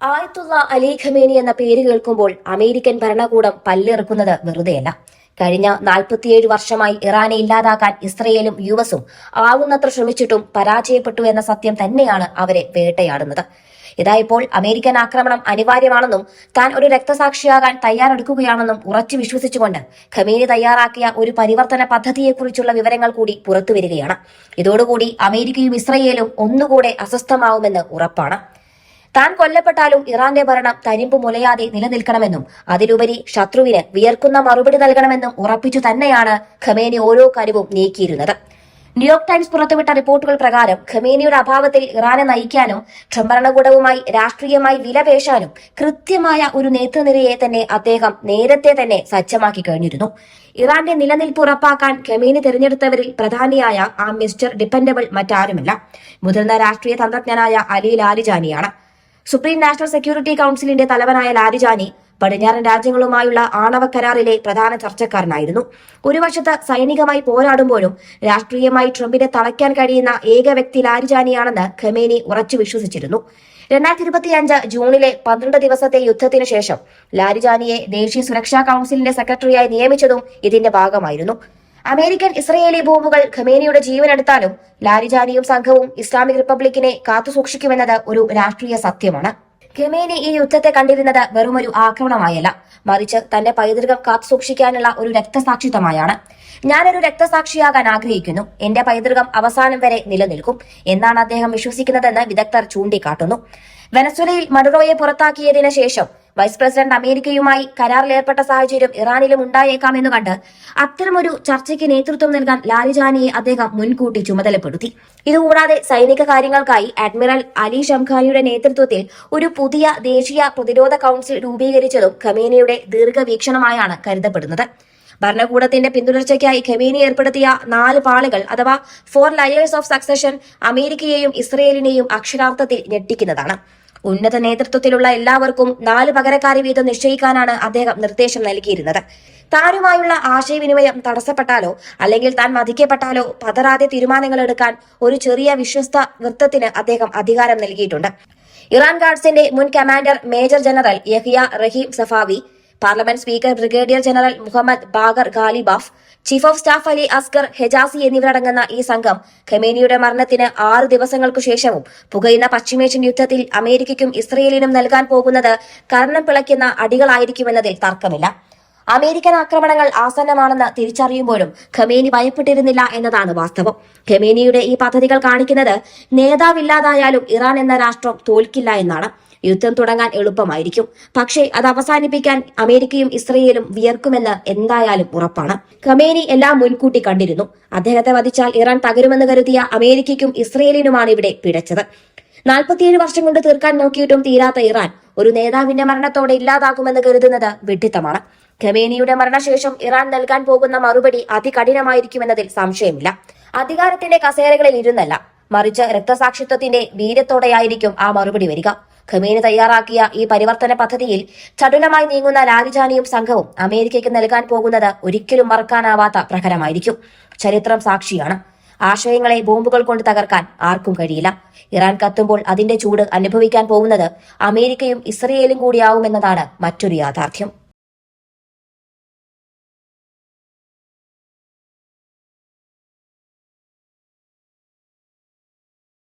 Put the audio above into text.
ആയത്തുള്ള Ali Khamenei എന്ന പേര് കേൾക്കുമ്പോൾ അമേരിക്കൻ ഭരണകൂടം പല്ലിറക്കുന്നത് വെറുതെയല്ല. കഴിഞ്ഞ 47 വർഷമായി ഇറാനെ ഇല്ലാതാക്കാൻ ഇസ്രയേലും യുഎസും ആവുന്നത്ര ശ്രമിച്ചിട്ടും പരാജയപ്പെട്ടു എന്ന സത്യം തന്നെയാണ് അവരെ വേട്ടയാടുന്നത്. ഇതായപ്പോൾ അമേരിക്കൻ ആക്രമണം അനിവാര്യമാണെന്നും താൻ ഒരു രക്തസാക്ഷിയാകാൻ തയ്യാറെടുക്കുകയാണെന്നും ഉറച്ചു വിശ്വസിച്ചുകൊണ്ട് ഖമേനി തയ്യാറാക്കിയ ഒരു പരിവർത്തന പദ്ധതിയെക്കുറിച്ചുള്ള വിവരങ്ങൾ കൂടി പുറത്തുവരികയാണ്. ഇതോടുകൂടി അമേരിക്കയും ഇസ്രയേലും ഒന്നുകൂടെ അസ്വസ്ഥമാവുമെന്ന് ഉറപ്പാണ്. താൻ കൊല്ലപ്പെട്ടാലും ഇറാന്റെ ഭരണം തരിമ്പു മുലയാതെ നിലനിൽക്കണമെന്നും അതിലുപരി ശത്രുവിന് വിയർക്കുന്ന മറുപടി നൽകണമെന്നും ഉറപ്പിച്ചു തന്നെയാണ് ഖമേനി ഓരോ കാര്യവും നീക്കിയിരുന്നത്. ന്യൂയോർക്ക് ടൈംസ് പുറത്തുവിട്ട റിപ്പോർട്ടുകൾ പ്രകാരം ഖമേനിയുടെ അഭാവത്തിൽ ഇറാനെ നയിക്കാനും ട്രംപ് ഭരണകൂടവുമായി രാഷ്ട്രീയമായി വിലപേശാനും കൃത്യമായ ഒരു നേതൃനിരയെ തന്നെ അദ്ദേഹം നേരത്തെ തന്നെ സജ്ജമാക്കി കഴിഞ്ഞിരുന്നു. ഇറാന്റെ നിലനിൽപ്പ് ഉറപ്പാക്കാൻ ഖമേനി തെരഞ്ഞെടുത്തവരിൽ പ്രധാനിയായ ആ മിസ്റ്റർ ഡിപ്പെൻഡബിൾ മറ്റാരുമല്ല, മുതിർന്ന രാഷ്ട്രീയ തന്ത്രജ്ഞനായ അലി ലാരിജാനിയാണ്. സുപ്രീം നാഷണൽ സെക്യൂരിറ്റി കൌൺസിലിന്റെ തലവനായ ലാരിജാനി പടിഞ്ഞാറൻ രാജ്യങ്ങളുമായുള്ള ആണവ കരാറിലെ പ്രധാന ചർച്ചക്കാരനായിരുന്നു. ഒരു വശത്ത് സൈനികമായി പോരാടുമ്പോഴും രാഷ്ട്രീയമായി ട്രംപിനെ തളയ്ക്കാൻ കഴിയുന്ന ഏക വ്യക്തി ലാരിജാനിയാണെന്ന് ഖമേനി ഉറച്ചു വിശ്വസിച്ചിരുന്നു. 2025 ജൂണിലെ 12 ദിവസത്തെ യുദ്ധത്തിനു ശേഷം ലാരിജാനിയെ ദേശീയ സുരക്ഷാ കൌൺസിലിന്റെ സെക്രട്ടറിയായി നിയമിച്ചതും ഇതിന്റെ ഭാഗമായിരുന്നു. അമേരിക്കൻ ഇസ്രയേലി ബോംബുകൾ ഖമേനിയുടെ ജീവനെടുത്താലും ലാരിജാനിയും സംഘവും ഇസ്ലാമിക് റിപ്പബ്ലിക്കിനെ കാത്തുസൂക്ഷിക്കുമെന്നത് ഒരു രാഷ്ട്രീയ സത്യമാണ്. ഖമേനി ഈ യുദ്ധത്തെ കണ്ടിരുന്നത് വെറുമൊരു ആക്രമണമായല്ല, മറിച്ച് തന്റെ പൈതൃകം കാത്തുസൂക്ഷിക്കാനുള്ള ഒരു രക്തസാക്ഷിത്വമായാണ്. ഞാനൊരു രക്തസാക്ഷിയാകാൻ ആഗ്രഹിക്കുന്നു, എന്റെ പൈതൃകം അവസാനം വരെ നിലനിൽക്കും എന്നാണ് അദ്ദേഹം വിശ്വസിക്കുന്നതെന്ന് വിദഗ്ധർ ചൂണ്ടിക്കാട്ടുന്നു. വെനസ്വേലയിൽ മഡുറോയെ പുറത്താക്കിയതിനു ശേഷം വൈസ് പ്രസിഡന്റ് അമേരിക്കയുമായി കരാറിലേർപ്പെട്ട സാഹചര്യം ഇറാനിലും ഉണ്ടായേക്കാമെന്ന് കണ്ട് അത്തരമൊരു ചർച്ചയ്ക്ക് നേതൃത്വം നൽകാൻ ലാരിജാനിയെ അദ്ദേഹം മുൻകൂട്ടി ചുമതലപ്പെടുത്തി. ഇതുകൂടാതെ സൈനിക കാര്യങ്ങൾക്കായി അഡ്മിറൽ അലി ഷംഖാനിയുടെ നേതൃത്വത്തിൽ ഒരു പുതിയ ദേശീയ പ്രതിരോധ കൌൺസിൽ രൂപീകരിച്ചതും ഖമേനിയുടെ ദീർഘവീക്ഷണമായാണ് കരുതപ്പെടുന്നത്. ഭരണകൂടത്തിന്റെ പിന്തുടർച്ചയ്ക്കായി ഖമേനി ഏർപ്പെടുത്തിയ 4 പാളികൾ അഥവാ 4 ലെയേഴ്സ് ഓഫ് സക്സഷൻ അമേരിക്കയെയും ഇസ്രയേലിനെയും അക്ഷരാർത്ഥത്തിൽ ഞെട്ടിക്കുന്നതാണ്. ഉന്നത നേതൃത്വത്തിലുള്ള എല്ലാവർക്കും 4 പകരക്കാരെ വീതം നിശ്ചയിക്കാനാണ് അദ്ദേഹം നിർദ്ദേശം നൽകിയിരുന്നത്. താനുമായുള്ള ആശയവിനിമയം തടസ്സപ്പെട്ടാലോ അല്ലെങ്കിൽ താൻ വധിക്കപ്പെട്ടാലോ പതറാതെ തീരുമാനങ്ങൾ എടുക്കാൻ ഒരു ചെറിയ വിശ്വസ്ത വൃത്തത്തിന് അദ്ദേഹം അധികാരം നൽകിയിട്ടുണ്ട്. ഇറാൻ ഗാർഡ്സിന്റെ മുൻ commander major general Yahya Rahim Safavi, parliament speaker brigadier general Mohammad Bagher Ghalibaf, chief of staff Ali Asghar Hejazi എന്നിവരടങ്ങുന്ന ഈ സംഘം ഖമേനിയുടെ മരണത്തിന് 6 ദിവസങ്ങൾക്കു ശേഷവും പുകയുന്ന പശ്ചിമേഷ്യൻ യുദ്ധത്തിൽ അമേരിക്കയ്ക്കും ഇസ്രയേലിനും നൽകാൻ പോകുന്നത് കർണം പിളയ്ക്കുന്ന അടികളായിരിക്കുമെന്നതിൽ തർക്കമില്ല. അമേരിക്കൻ ആക്രമണങ്ങൾ ആസന്നമാണെന്ന് തിരിച്ചറിയുമ്പോഴും ഖമേനി ഭയപ്പെട്ടിരുന്നില്ല എന്നതാണ് വാസ്തവം. ഖമേനിയുടെ ഈ പദ്ധതികൾ കാണിക്കുന്നത് നേതാവില്ലാതായാലും ഇറാൻ എന്ന രാഷ്ട്രം തോൽക്കില്ല എന്നാണ്. യുദ്ധം തുടങ്ങാൻ എളുപ്പമായിരിക്കും, പക്ഷേ അത് അവസാനിപ്പിക്കാൻ അമേരിക്കയും ഇസ്രയേലും വിയർക്കുമെന്ന് എന്തായാലും ഉറപ്പാണ്. ഖമേനി എല്ലാം മുൻകൂട്ടി കണ്ടിരുന്നു. അദ്ദേഹത്തെ വധിച്ചാൽ ഇറാൻ തകരുമെന്ന് കരുതിയ അമേരിക്കയ്ക്കും ഇസ്രയേലിനുമാണ് ഇവിടെ പിഴച്ചത്. 47 വർഷം കൊണ്ട് തീർക്കാൻ നോക്കിയിട്ടും തീരാത്ത ഇറാൻ ഒരു നേതാവിന്റെ മരണത്തോടെ ഇല്ലാതാകുമെന്ന് കരുതുന്നത് വിഡ്ഢിത്തമാണ്. ഖമേനിയുടെ മരണശേഷം ഇറാൻ നൽകാൻ പോകുന്ന മറുപടി അതികഠിനമായിരിക്കുമെന്നതിൽ സംശയമില്ല. അധികാരത്തിന്റെ കസേരകളിൽ ഇരുന്നല്ല, മറിച്ച് രക്തസാക്ഷിത്വത്തിന്റെ വീര്യത്തോടെയായിരിക്കും ആ മറുപടി വരിക. ഖമേനി തയ്യാറാക്കിയ ഈ പരിവർത്തന പദ്ധതിയിൽ ചടുലമായി നീങ്ങുന്ന ലാരിജാനിയും സംഘവും അമേരിക്കയ്ക്ക് നൽകാൻ പോകുന്നത് ഒരിക്കലും മറക്കാനാവാത്ത പ്രഹരമായിരിക്കും. ചരിത്രം സാക്ഷിയാണ്. ആശയങ്ങളെ ബോംബുകൾ കൊണ്ട് തകർക്കാൻ ആർക്കും കഴിയില്ല. ഇറാൻ കത്തുമ്പോൾ അതിന്റെ ചൂട് അനുഭവിക്കാൻ പോകുന്നത് അമേരിക്കയും ഇസ്രയേലും കൂടിയാവുമെന്നതാണ് മറ്റൊരു യാഥാർത്ഥ്യം.